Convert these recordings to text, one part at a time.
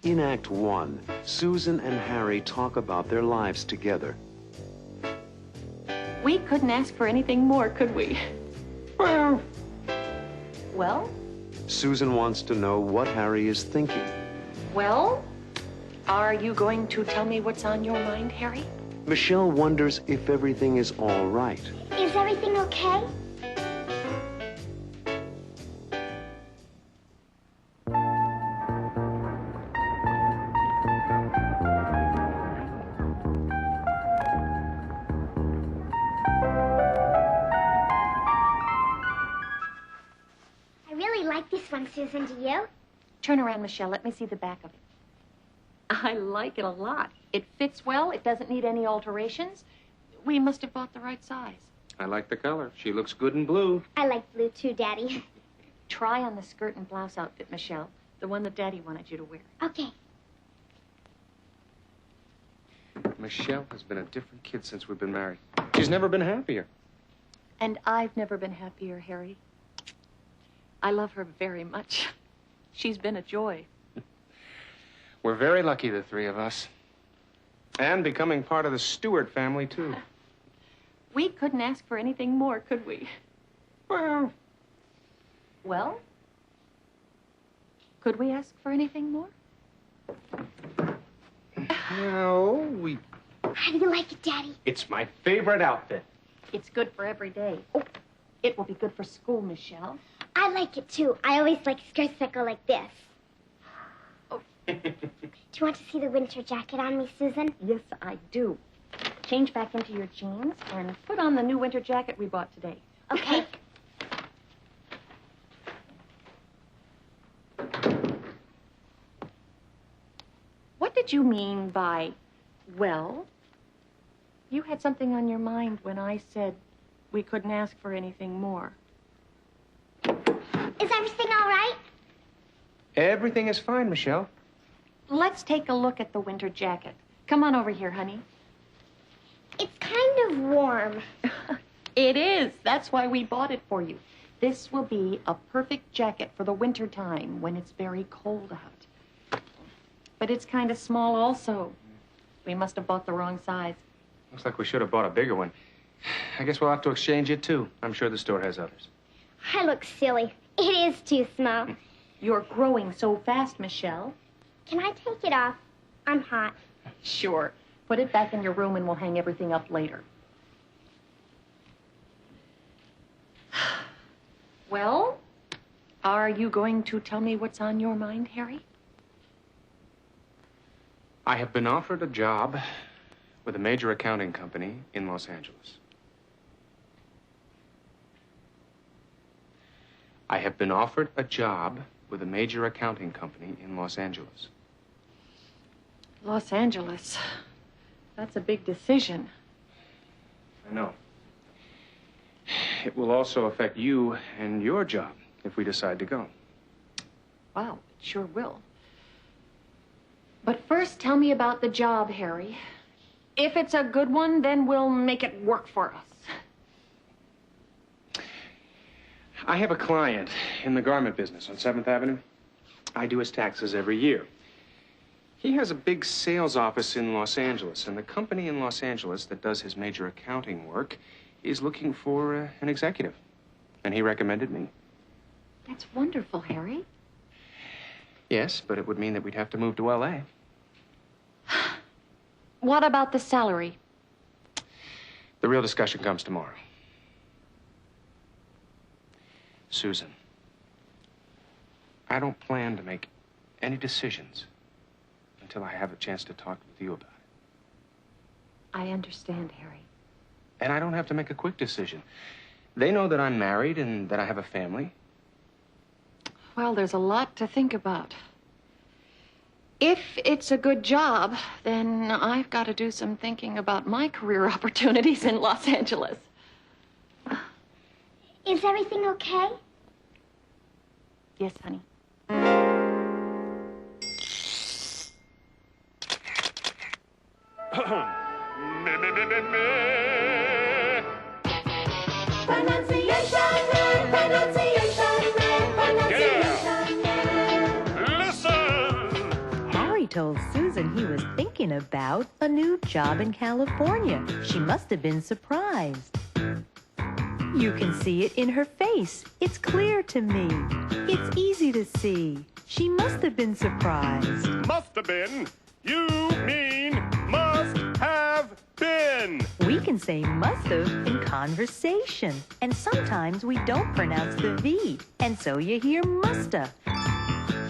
In Act 1, Susan and Harry talk about their lives together. We couldn't ask for anything more, could we? Well? Susan wants to know what Harry is thinking. Well? Are you going to tell me what's on your mind, Harry? Michelle wonders if everything is all right. Is everything okay? Susan, do you? Turn around, Michelle. Let me see the back of it. I like it a lot. It fits well. It doesn't need any alterations. We must have bought the right size. I like the color. She looks good in blue. I like blue too, Daddy. Try on the skirt and blouse outfit, Michelle. The one that Daddy wanted you to wear. Okay. Michelle has been a different kid since we've been married. She's never been happier. And I've never been happier, Harry. I love her very much. She's been a joy. We're very lucky, the three of us. And becoming part of the Stewart family, too. We couldn't ask for anything more, could we? Well? Well? Could we ask for anything more? No, we... How do you like it, Daddy? It's my favorite outfit. It's good for every day. Oh, it will be good for school, Michelle. I like it, too. I always like skirts that go like this. Oh. Do you want to see the winter jacket on me, Susan? Yes, I do. Change back into your jeans and put on the new winter jacket we bought today. Okay. What did you mean by, well? You had something on your mind when I said we couldn't ask for anything more. Is everything all right? Everything is fine, Michelle. Let's take a look at the winter jacket. Come on over here, honey. It's kind of warm. It is. That's why we bought it for you. This will be a perfect jacket for the winter time when it's very cold out. But it's kind of small also. We must have bought the wrong size. Looks like we should have bought a bigger one. I guess we'll have to exchange it, too. I'm sure the store has others. I look silly. It is too small. You're growing so fast, Michelle. Can I take it off? I'm hot. Sure. Put it back in your room and we'll hang everything up later. Well, are you going to tell me what's on your mind, Harry? I have been offered a job with a major accounting company in Los Angeles. I have been offered a job with a major accounting company in Los Angeles. Los Angeles. That's a big decision. I know. It will also affect you and your job if we decide to go. Wow, it sure will. But first, tell me about the job, Harry. If it's a good one, then we'll make it work for us. I have a client in the garment business on 7th Avenue. I do his taxes every year. He has a big sales office in Los Angeles, and the company in Los Angeles that does his major accounting work is looking for an executive. And he recommended me. That's wonderful, Harry. Yes, but it would mean that we'd have to move to L.A. What about the salary? The real discussion comes tomorrow. Susan, I don't plan to make any decisions until I have a chance to talk with you about it. I understand, Harry. And I don't have to make a quick decision. They know that I'm married and that I have a family. Well, there's a lot to think about. If it's a good job, then I've got to do some thinking about my career opportunities in Los Angeles. Is everything okay? Yes, honey. Harry told Susan he was thinking about a new job in California. She must have been surprised. You can see it in her face. It's clear to me. It's easy to see. She must have been surprised. Must have been? You mean must have been? We can say must have in conversation. And sometimes we don't pronounce the V. And so you hear musta.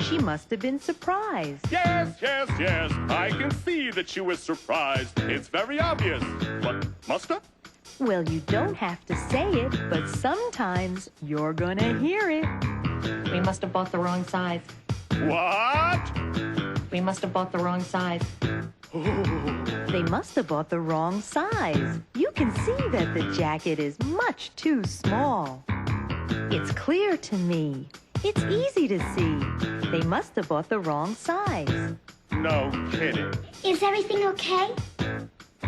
She must have been surprised. Yes, yes, yes. I can see that she was surprised. It's very obvious. But must have? Well, you don't have to say it, but sometimes you're gonna hear it. We must have bought the wrong size. What? We must have bought the wrong size. They must have bought the wrong size. You can see that the jacket is much too small. It's clear to me. It's easy to see. They must have bought the wrong size. No kidding. Is everything okay?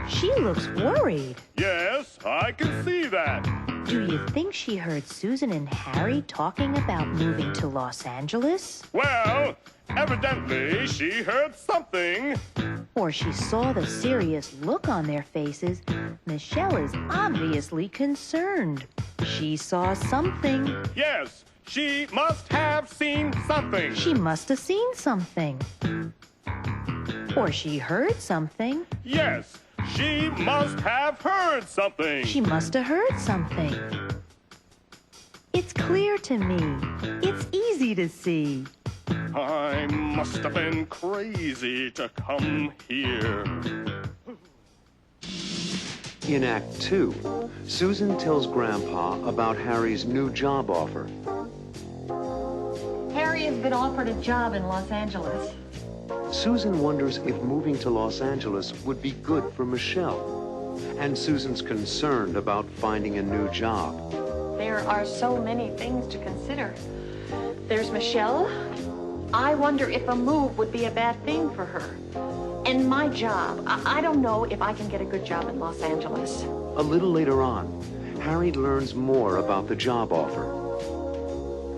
She looks worried. Yes, I can see that. Do you think she heard Susan and Harry talking about moving to Los Angeles? Well, evidently she heard something. Or she saw the serious look on their faces? Michelle is obviously concerned. She saw something. Yes, she must have seen something. She must have seen something. Or she heard something. Yes, she must have heard something. She must have heard something. It's clear to me. It's easy to see. I must have been crazy to come here. In Act 2, Susan tells Grandpa about Harry's new job offer. Harry has been offered a job in Los Angeles. Susan wonders if moving to Los Angeles would be good for Michelle. And Susan's concerned about finding a new job. There are so many things to consider. There's Michelle. I wonder if a move would be a bad thing for her. And my job. I don't know if I can get a good job in Los Angeles. A little later on, Harry learns more about the job offer.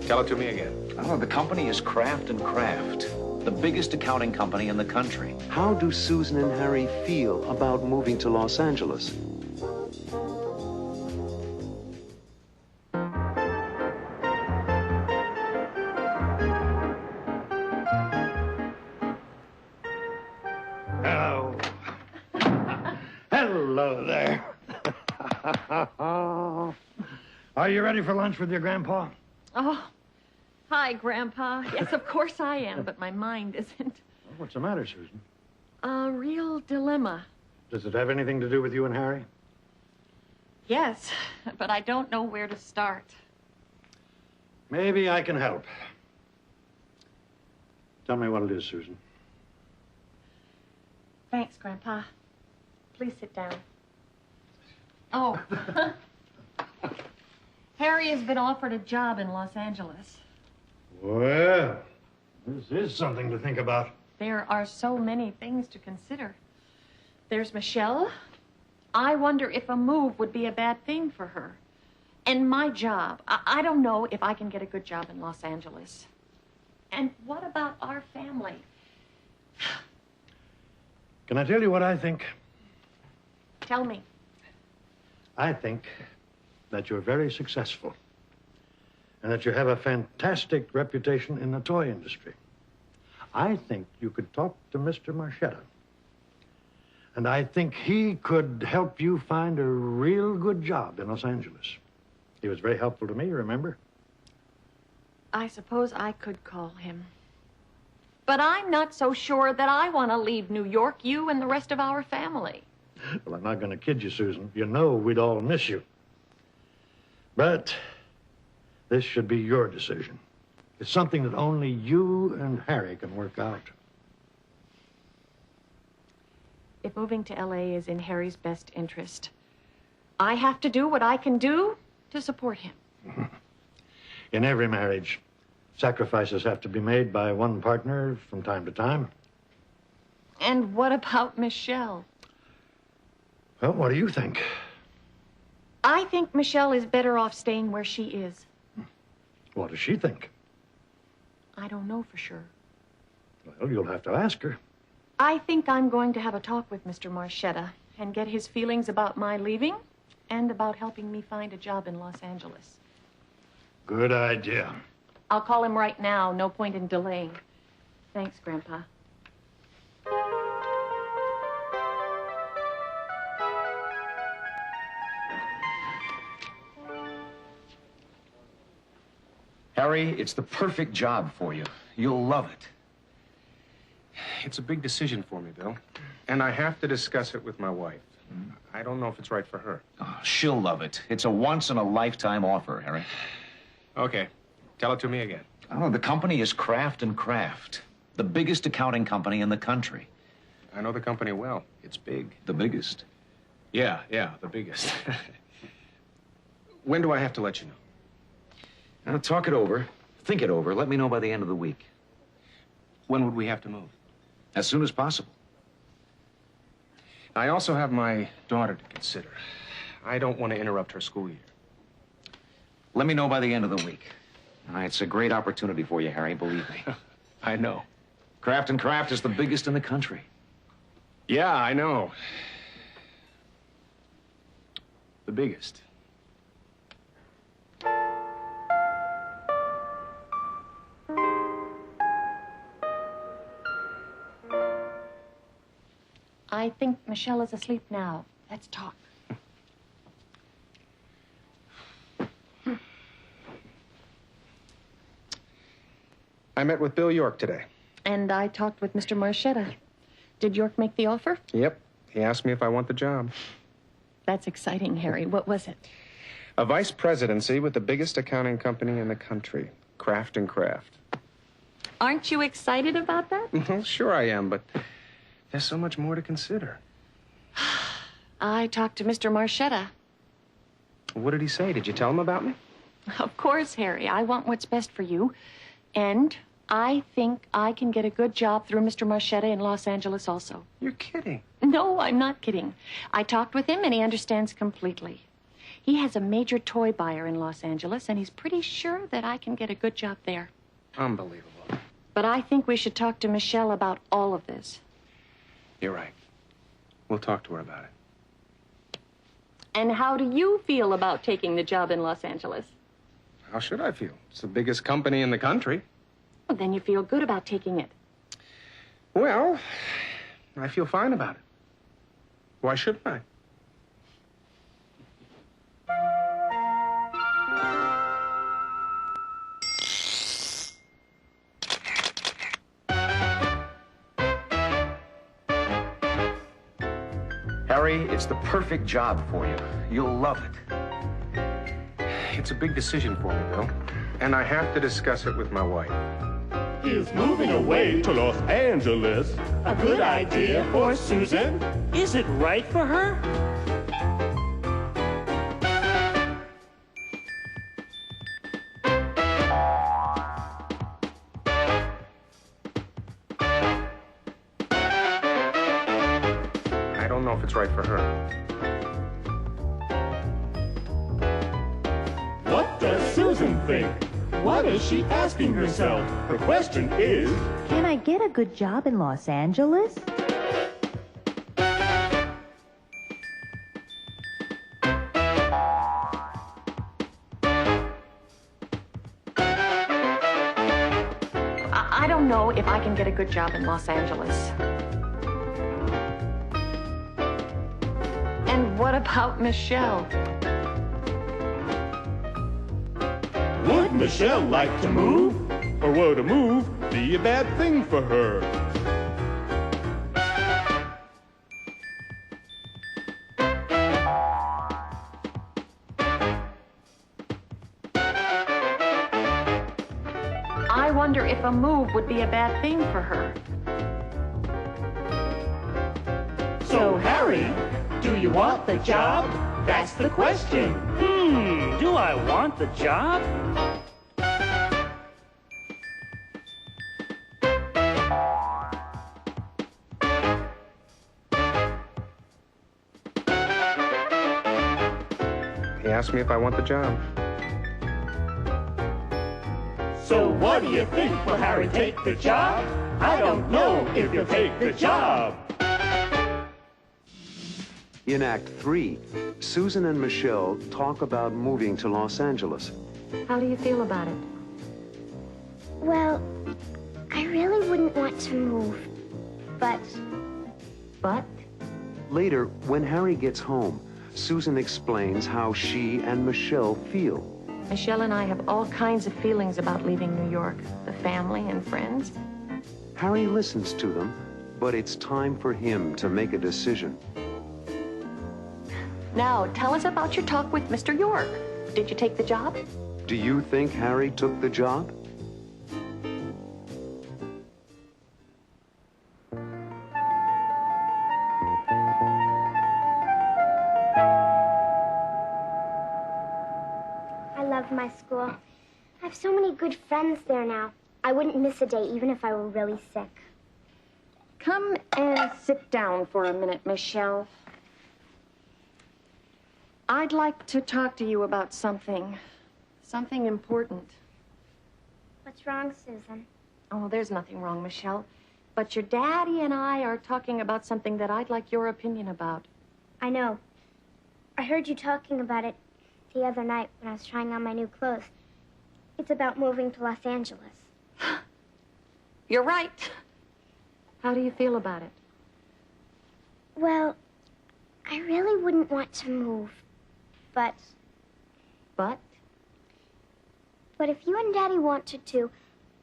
Tell it to me again. Oh, the company is Kraft & Kraft, the biggest accounting company in the country. How do Susan and Harry feel about moving to Los Angeles? Oh. Hello there. Are you ready for lunch with your grandpa? Oh, hi, Grandpa. Yes, of course I am, but my mind isn't. What's the matter, Susan? A real dilemma. Does it have anything to do with you and Harry? Yes, but I don't know where to start. Maybe I can help. Tell me what it is, Susan. Thanks, Grandpa. Please sit down. Oh. Harry has been offered a job in Los Angeles. Well, this is something to think about. There are so many things to consider. There's Michelle. I wonder if a move would be a bad thing for her. And my job. I don't know if I can get a good job in Los Angeles. And what about our family? Can I tell you what I think? Tell me. I think that you're very successful and that you have a fantastic reputation in the toy industry. I think you could talk to Mr. Marchetta And I think he could help you find a real good job in Los Angeles. He was very helpful to me, remember? I suppose I could call him. But I'm not so sure that I want to leave New York, you and the rest of our family. Well, I'm not going to kid you, Susan. You know we'd all miss you. But this should be your decision. It's something that only you and Harry can work out. If moving to L.A. is in Harry's best interest, I have to do what I can do to support him. In every marriage, sacrifices have to be made by one partner from time to time. And what about Michelle? Well, what do you think? I think Michelle is better off staying where she is. What does she think? I don't know for sure. Well, you'll have to ask her. I think I'm going to have a talk with Mr. Marchetta and get his feelings about my leaving and about helping me find a job in Los Angeles. Good idea. I'll call him right now. No point in delaying. Thanks, Grandpa. Harry, it's the perfect job for you. You'll love it. It's a big decision for me, Bill. And I have to discuss it with my wife. I don't know if it's right for her. Oh, she'll love it. It's a once-in-a-lifetime offer, Harry. Okay. Tell it to me again. Oh, the company is Kraft & Kraft, the biggest accounting company in the country. I know the company well. It's big. The biggest. Yeah, the biggest. When do I have to let you know? Now, talk it over. Think it over. Let me know by the end of the week. When would we have to move? As soon as possible. I also have my daughter to consider. I don't want to interrupt her school year. Let me know by the end of the week. It's a great opportunity for you, Harry, believe me. I know. Kraft & Kraft is the biggest in the country. Yeah, I know. The biggest. I think Michelle is asleep now. Let's talk. I met with Bill York today. And I talked with Mr. Marchetta. Did York make the offer? Yep. He asked me if I want the job. That's exciting, Harry. What was it? A vice presidency with the biggest accounting company in the country, Kraft & Kraft. Aren't you excited about that? Sure I am, but there's so much more to consider. I talked to Mr. Marchetta. What did he say? Did you tell him about me? Of course, Harry. I want what's best for you. And I think I can get a good job through Mr. Marchetta in Los Angeles also. You're kidding. No, I'm not kidding. I talked with him and he understands completely. He has a major toy buyer in Los Angeles and he's pretty sure that I can get a good job there. Unbelievable. But I think we should talk to Michelle about all of this. You're right. We'll talk to her about it. And how do you feel about taking the job in Los Angeles? How should I feel? It's the biggest company in the country. Well, then you feel good about taking it. Well, I feel fine about it. Why shouldn't I? Harry, it's the perfect job for you. You'll love it. It's a big decision for me, Bill. And I have to discuss it with my wife. Is moving away to Los Angeles a good idea for Susan? Is it right for her? I don't know if it's right for her. What does Susan think? What is she asking herself? The question is, Can I get a good job in Los Angeles? I don't know if I can get a good job in Los Angeles. What about Michelle? Would Michelle like to move? Or would a move be a bad thing for her? I wonder if a move would be a bad thing for her. So, Harry, do you want the job? That's the question. Do I want the job? He asked me if I want the job. So what do you think? Will Harry take the job? I don't know if he'll take the job. In Act 3, Susan and Michelle talk about moving to Los Angeles. How do you feel about it? Well, I really wouldn't want to move, but But Later, when Harry gets home, Susan explains how she and Michelle feel. Michelle and I have all kinds of feelings about leaving New York, the family and friends. Harry listens to them, but it's time for him to make a decision. Now, tell us about your talk with Mr. York. Did you take the job? Do you think Harry took the job? I love my school. I have so many good friends there now. I wouldn't miss a day even if I were really sick. Come and sit down for a minute, Michelle. I'd like to talk to you about something important. What's wrong, Susan? Oh, there's nothing wrong, Michelle. But your daddy and I are talking about something that I'd like your opinion about. I know. I heard you talking about it the other night when I was trying on my new clothes. It's about moving to Los Angeles. You're right. How do you feel about it? Well, I really wouldn't want to move, but But if you and Daddy wanted to,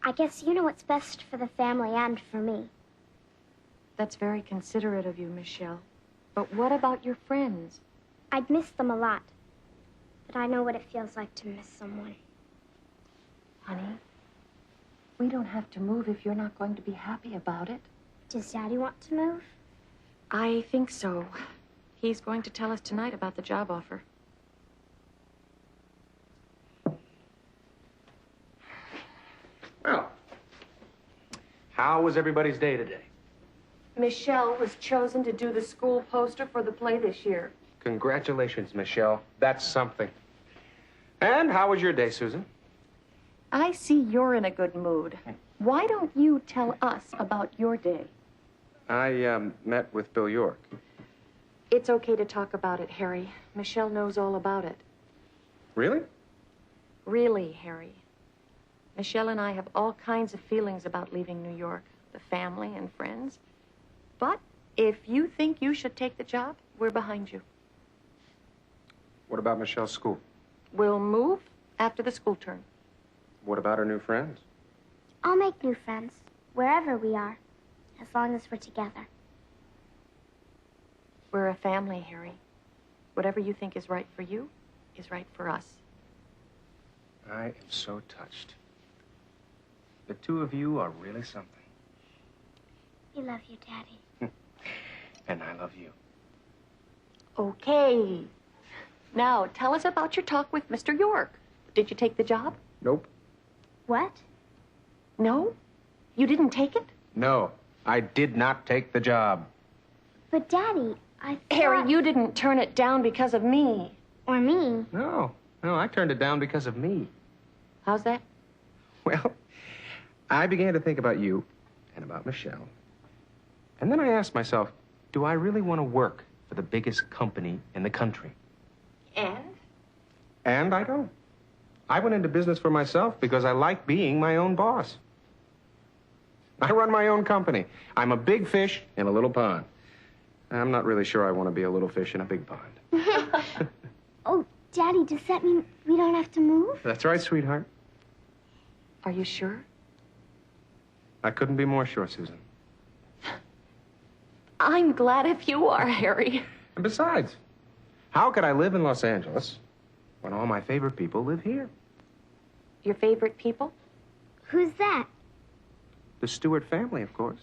I guess you know what's best for the family and for me. that's very considerate of you, Michelle. But what about your friends? I'd miss them a lot, but I know what it feels like to miss someone. Honey, we don't have to move if you're not going to be happy about it. Does Daddy want to move? I think so. He's going to tell us tonight about the job offer. Well, how was everybody's day today? Michelle was chosen to do the school poster for the play this year. Congratulations, Michelle. That's something. And how was your day, Susan? I see you're in a good mood. Why don't you tell us about your day? I met with Bill York. It's okay to talk about it, Harry. Michelle knows all about it. Really? Really, Harry. Michelle and I have all kinds of feelings about leaving New York, the family and friends. But if you think you should take the job, we're behind you. What about Michelle's school? We'll move after the school term. What about her new friends? I'll make new friends, wherever we are, as long as we're together. We're a family, Harry. Whatever you think is right for you is right for us. I am so touched. The two of you are really something. We love you, Daddy. And I love you. Okay. Now, tell us about your talk with Mr. York. Did you take the job? Nope. What? No? You didn't take it? No, I did not take the job. But, Daddy, I thought... Harry, you didn't turn it down because of me. Or me. No, I turned it down because of me. How's that? Well, I began to think about you and about Michelle. And then I asked myself, do I really want to work for the biggest company in the country? And? And I don't. I went into business for myself because I like being my own boss. I run my own company. I'm a big fish in a little pond. I'm not really sure I want to be a little fish in a big pond. Oh, Daddy, does that mean we don't have to move? That's right, sweetheart. Are you sure? I couldn't be more sure, Susan. I'm glad if you are, Harry. And besides, how could I live in Los Angeles when all my favorite people live here? Your favorite people? Who's that? The Stewart family, of course.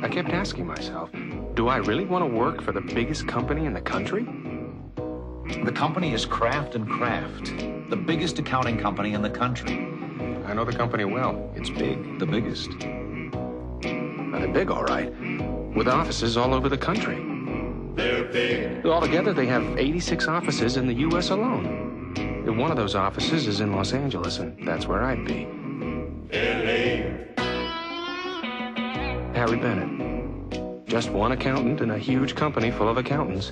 I kept asking myself, do I really want to work for the biggest company in the country? The company is Kraft & Kraft, the biggest accounting company in the country. I know the company well. It's big, the biggest. They're big, all right, with offices all over the country. They're big. Altogether, they have 86 offices in the U.S. alone. And one of those offices is in Los Angeles, and that's where I'd be. L.A. Harry Bennett. Just one accountant in a huge company full of accountants.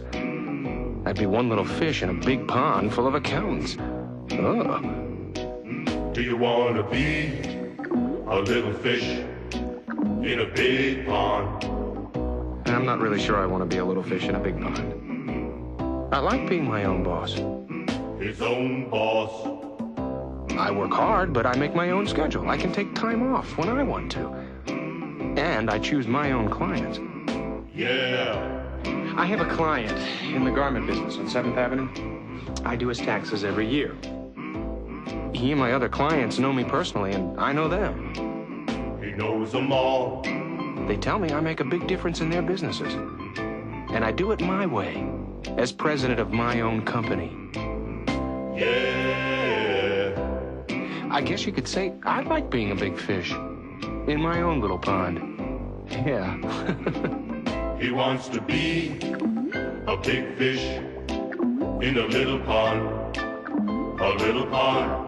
I'd be one little fish in a big pond full of accountants. Ugh. Do you want to be a little fish in a big pond? I'm not really sure I want to be a little fish in a big pond. I like being my own boss. His own boss. I work hard, but I make my own schedule. I can take time off when I want to. And I choose my own clients. Yeah. I have a client in the garment business on 7th Avenue. I do his taxes every year. He and my other clients know me personally, and I know them. He knows them all. They tell me I make a big difference in their businesses. And I do it my way, as president of my own company. Yeah. I guess you could say I like being a big fish in my own little pond. Yeah. He wants to be a big fish in a little pond. A little pond.